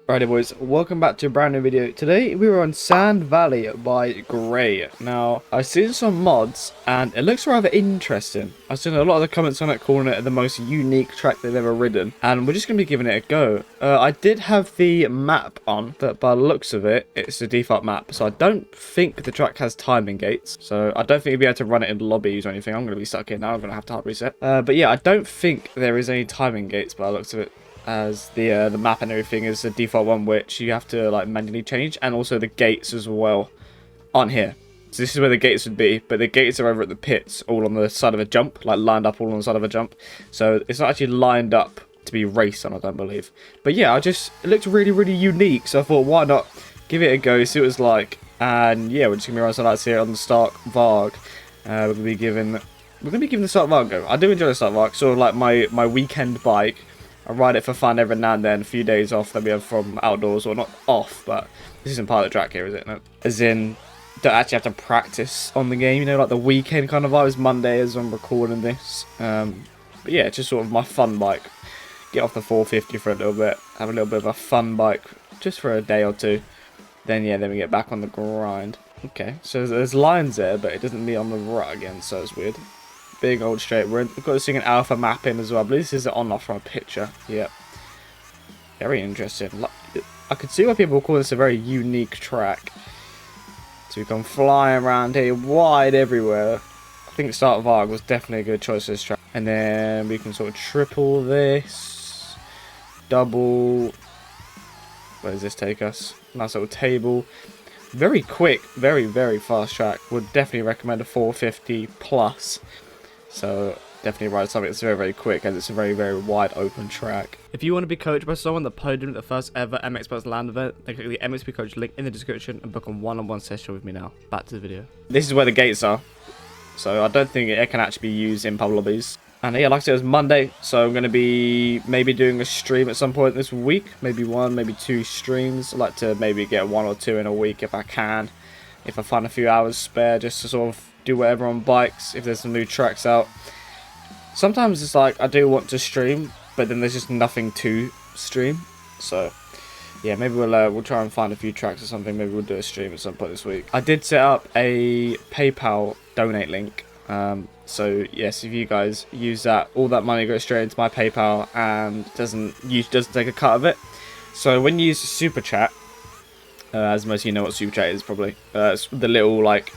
Righty boys, welcome back to a brand new video. Today we were on Sand Valley by Grey. Now, I've seen some mods and it looks rather interesting. I've seen a lot of the comments on it calling it the most unique track they've ever ridden, and we're just going to be giving it a go. I did have the map on, but by the looks of it, it's a default map, so I don't think the track has timing gates, so I don't think you'll be able to run it in lobbies or anything. I'm going to be stuck here now, I'm going to have to hard reset. But yeah, I don't think there is any timing gates by the looks of it, as the map and everything is a default one which you have to like manually change, and also the gates as well aren't here. So this is where the gates would be, but the gates are over at the pits, all on the side of a jump, like lined up all on the side of a jump. So it's not actually lined up to be raced on, I don't believe. But yeah, it looked really unique, so I thought why not give it a go, see what it's like. And yeah, we're just gonna be running some lights here on the Stark Varg. We're gonna be giving the Stark Varg a go. I do enjoy the Stark Varg, sort of like my weekend bike. I ride it for fun every now and then, a few days off that we have from outdoors, or not off, but this isn't part of the track here, is it? No. As in, don't actually have to practice on the game, you know, like the weekend kind of vibe. Is Monday as I'm recording this. But yeah, it's just sort of my fun bike. Get off the 450 for a little bit, have a little bit of a fun bike, just for a day or two. Then yeah, then we get back on the grind. Okay, so there's lines there, but it doesn't be on the rut again, so it's weird. Big old straight. We've got this thing in alpha mapping as well. I believe this is on off from a picture. Yep. Very interesting. I could see why people call this a very unique track. So we come flying around here, wide everywhere. I think Start Varg was definitely a good choice for this track. And then we can sort of triple this. Double. Where does this take us? Nice little table. Very quick, very fast track. Would definitely recommend a 450 plus. So definitely ride something that's very quick, as it's a very wide open track. If you want to be coached by someone that podiumed at the first ever MXB land event, then click the MXB coach link in the description and book a one-on-one session with me now. Back to the video. This is where the gates are, so I don't think it can actually be used in pub lobbies. And yeah, like I said, it was Monday, so I'm going to be maybe doing a stream at some point this week. Maybe one, maybe two streams. I'd like to maybe get one or two in a week if I can. If I find a few hours spare, just to sort of do whatever on bikes, if there's some new tracks out. Sometimes it's like I do want to stream, but then there's just nothing to stream. So yeah, maybe we'll try and find a few tracks or something. Maybe we'll do a stream at some point this week. I did set up a PayPal donate link. So yes, if you guys use that, all that money goes straight into my PayPal and doesn't take a cut of it. So when you use Super Chat, as most of you know what Super Chat is probably, it's the little like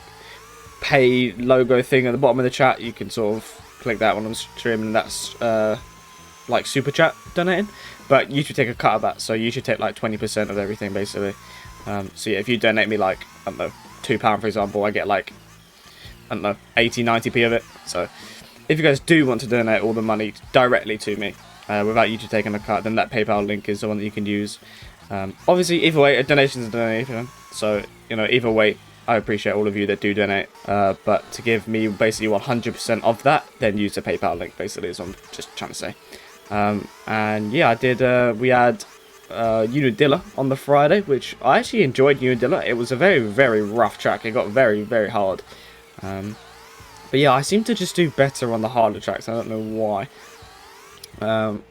pay logo thing at the bottom of the chat. You can sort of click that when I'm streaming, and that's like Super Chat donating, but you should take a cut of that, so you should take like 20% of everything basically. So yeah, if you donate me like, I don't know, £2 for example, I get like, I don't know, 80-90p of it. So if you guys do want to donate all the money directly to me without you taking a cut, then that PayPal link is the one that you can use. Obviously either way, a donation is a donation, so you know, either way I appreciate all of you that do donate, but to give me basically 100% of that, then use the PayPal link, basically, is what I'm just trying to say. And yeah, I did, we had Unadilla on the Friday, which I actually enjoyed Unadilla. It was a very rough track. It got very hard. But yeah, I seem to just do better on the harder tracks. I don't know why.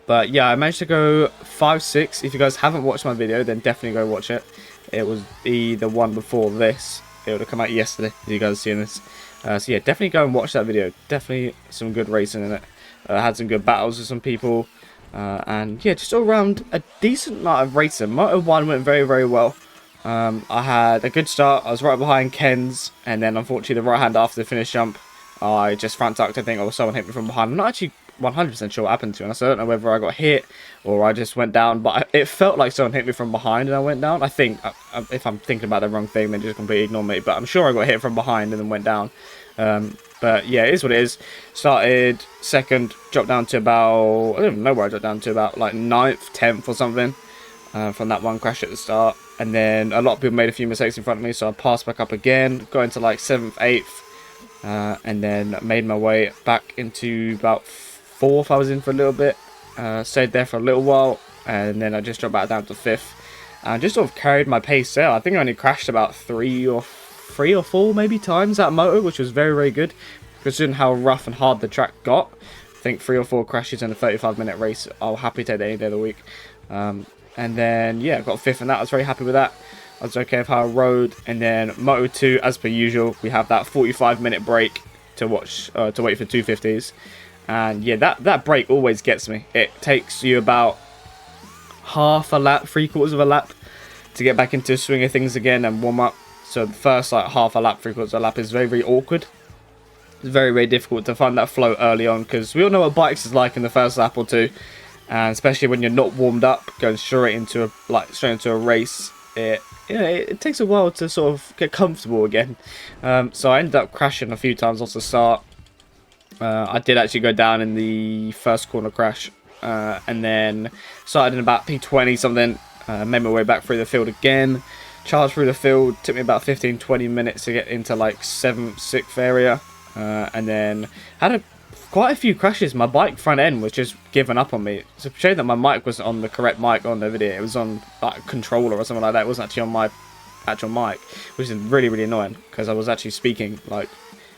But yeah, I managed to go 5-6. If you guys haven't watched my video, then definitely go watch it. It was the one before this. It would have come out yesterday, as you guys are seeing this. So yeah, definitely go and watch that video. Definitely some good racing in it. Had some good battles with some people. And yeah, just all around a decent amount of racing. Moto 1 went very well. I had a good start. I was right behind Ken's, and then unfortunately the right hand after the finish jump, I just front tucked, I think, or someone hit me from behind. I'm not actually 100% sure what happened to me. I don't know whether I got hit or I just went down, but it felt like someone hit me from behind and I went down. I think, if I'm thinking about the wrong thing, then just completely ignore me, but I'm sure I got hit from behind and then went down. But yeah, it is what it is. Started second, dropped down to about, I don't even know where I dropped down to, about like 9th, 10th or something, from that one crash at the start. And then a lot of people made a few mistakes in front of me, so I passed back up again, got into like 7th, 8th, and then made my way back into about 4th. I was in for a little bit, stayed there for a little while, and then I just dropped back down to 5th. And just sort of carried my pace there. I think I only crashed about 3 or 4 maybe times that motor, which was very good, considering how rough and hard the track got. I think 3 or 4 crashes in a 35-minute race, I'll happily take that any day of the week. And then, yeah, I got 5th in that. I was very happy with that. I was okay with how I rode. And then Moto 2, as per usual, we have that 45-minute break to watch, to wait for 250s. And yeah, that break always gets me. It takes you about half a lap, 3/4 of a lap to get back into the swing of things again and warm up. So the first like half a lap, 3/4 of a lap is very, very awkward. It's very, very difficult to find that flow early on, because we all know what bikes is like in the first lap or two, and especially when you're not warmed up, going straight into a race. It takes a while to sort of get comfortable again. So I ended up crashing a few times off the start. I did actually go down in the first corner crash, and then started in about P20 something. Made my way back through the field again, charged through the field. Took me about 15-20 minutes to get into like 7th, 6th area, and then had quite a few crashes. My bike front end was just giving up on me. It's a shame that my mic wasn't on the correct mic on the video. It was on like a controller or something like that. It wasn't actually on my actual mic, which is really, really annoying, because I was actually speaking, like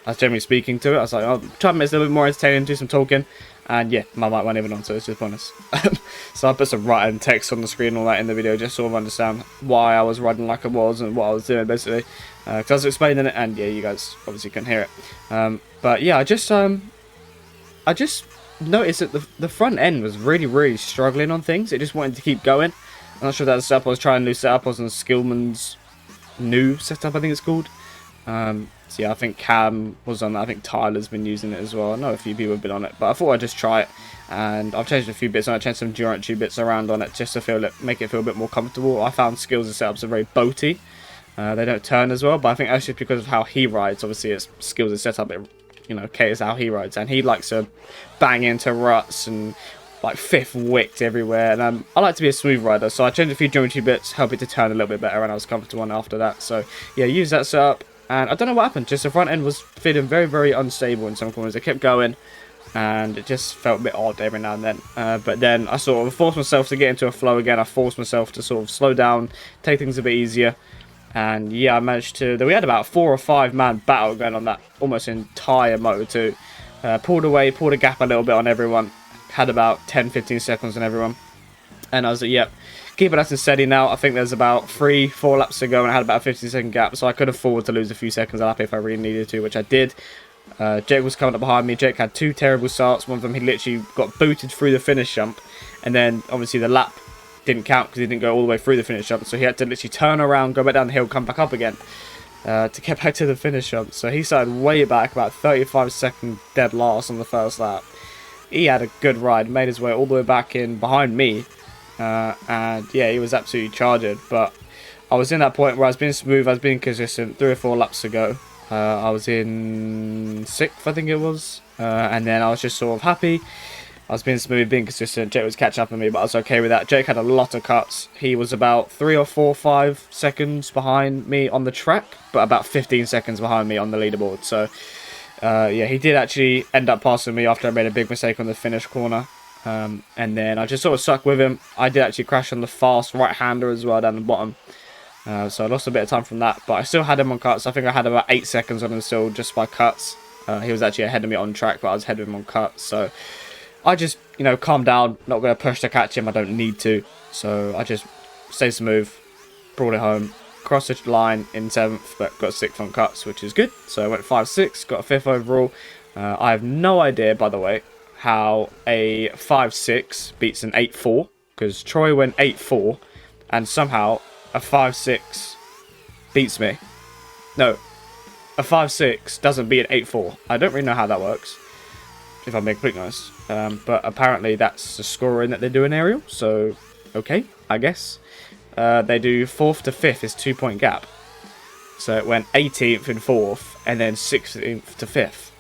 I was generally speaking to it. I was like, I'll try to make it a little bit more entertaining, do some talking, and yeah, my mic wasn't even on, so it's just bonus. So I put some writing text on the screen and all that in the video, just sort of understand why I was riding like I was and what I was doing, basically, because I was explaining it, and yeah, you guys obviously couldn't hear it. But yeah, I just noticed that the front end was really, really struggling on things. It just wanted to keep going. I'm not sure if that's the setup I was trying to set up. I was on Skillman's new setup, I think it's called. So yeah, I think Cam was on that. I think Tyler's been using it as well. I know a few people have been on it, but I thought I'd just try it. And I've changed a few bits, and I changed some geometry bits around on it just to make it feel a bit more comfortable. I found Skills' setups are very boaty. They don't turn as well, but I think that's just because of how he rides. Obviously, it's Skills' setup, caters how he rides, and he likes to bang into ruts and like 5th wicked everywhere, and I like to be a smooth rider, so I changed a few geometry bits, help it to turn a little bit better, and I was comfortable on after that. So yeah, use that setup, and I don't know what happened, just the front end was feeling very, very unstable in some corners. It kept going, and it just felt a bit odd every now and then, but then I sort of forced myself to get into a flow again. I forced myself to sort of slow down, take things a bit easier, and yeah, I managed to. We had about 4 or 5 man battle going on that almost entire Moto 2. Pulled a gap a little bit on everyone. Had about 10-15 seconds on everyone, and I was like, yep, keep it nice and steady now. I think there's about 3-4 laps to go, and I had about a 15-second gap, so I could afford to lose a few seconds up if I really needed to, which I did. Jake was coming up behind me. Jake had 2 terrible starts. One of them, he literally got booted through the finish jump, and then obviously the lap didn't count because he didn't go all the way through the finish jump, so he had to literally turn around, go back down the hill, come back up again to get back to the finish jump. So he started way back, about 35-second dead last on the first lap. He had a good ride, made his way all the way back in behind me, and yeah, he was absolutely charged. But I was in that point where I was being smooth, I was being consistent. 3 or 4 laps ago, I was in 6th, I think it was, and then I was just sort of happy. I was being smooth, being consistent. Jake was catching up on me, but I was okay with that. Jake had a lot of cuts. He was about 3 or 4, 5 seconds behind me on the track, but about 15 seconds behind me on the leaderboard. So yeah, he did actually end up passing me after I made a big mistake on the finish corner. And then I just sort of stuck with him. I did actually crash on the fast right-hander as well down the bottom. So I lost a bit of time from that, but I still had him on cuts. I think I had about 8 seconds on him still just by cuts. He was actually ahead of me on track, but I was ahead of him on cuts. So I just, calm down, not going to push to catch him. I don't need to. So I just stayed smooth, brought it home. Crossed the line in 7th, but got 6th on cuts, which is good. So I went 5-6, got a 5th overall. I have no idea, by the way, how a 5-6 beats an 8-4, because Troy went 8-4, and somehow a 5-6 beats me. No, a 5-6 doesn't beat an 8-4. I don't really know how that works, if I'm being completely honest. But apparently that's the scoring that they do in aerial, so okay, I guess. They do 4th to 5th is 2-point gap. So it went 18th and 4th, and then 16th to 5th.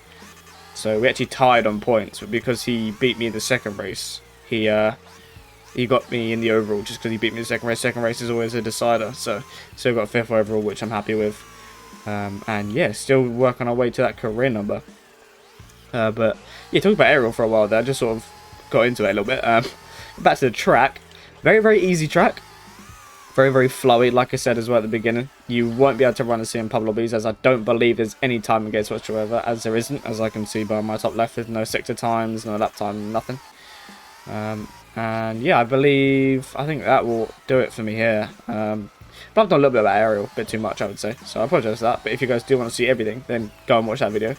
So we actually tied on points, but because he beat me in the second race, he got me in the overall just because he beat me in the second race. Second race is always a decider, so still got 5th overall, which I'm happy with. And yeah, still working our way to that career number. But yeah, talking about aerial for a while there, I just sort of got into it a little bit. Back to the track. Very, very easy track. Very, very flowy, like I said as well at the beginning. You won't be able to run and see in pub lobbies, as I don't believe there's any time gates whatsoever, as there isn't, as I can see by my top left. There's no sector times, no lap time, nothing. And And yeah, I think that will do it for me here. But I've done a little bit about aerial, a bit too much, I would say. So I apologise for that. But if you guys do want to see everything, then go and watch that video.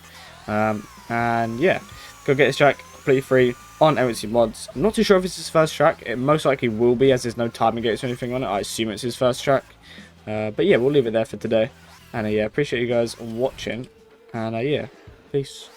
And yeah, go get this track completely free on MXB mods. I'm not too sure if it's his first track. It most likely will be, as there's no timing gates or anything on it. I assume it's his first track. But yeah, we'll leave it there for today. And yeah, appreciate you guys watching. And yeah, peace.